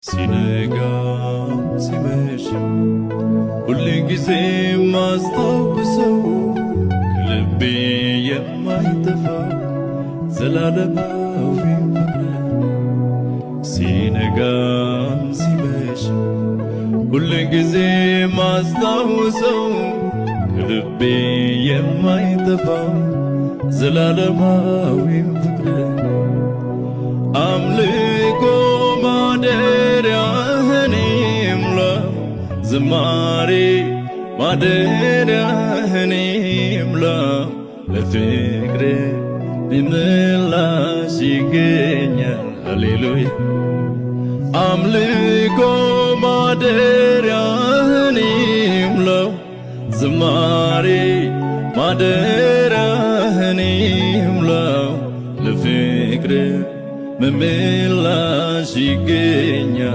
ሲነጋም ሲመሽም ሁል ጊዜ ማስታውሰው ከልቤ የማይጠፋው ዘላለማዊ ፍቅር። ሲነጋም ሲመሽም ሁል ጊዜ ማስታውሰው ከልቤ የማይጠፋው ዘላለማዊ ፍቅር። አምልኮ ማደሪያህን ይሙላው፣ ዝማሬ ማደሪያህን ይሙላው። ለፍቅር ምላሽ ይገኛል። ሃሌሉያ። አምልኮ ማደሪያህን ይሙላው፣ ዝማሬ ማደሪያህን ይሙላው። ለፍቅር ምላሽ ይገኛል።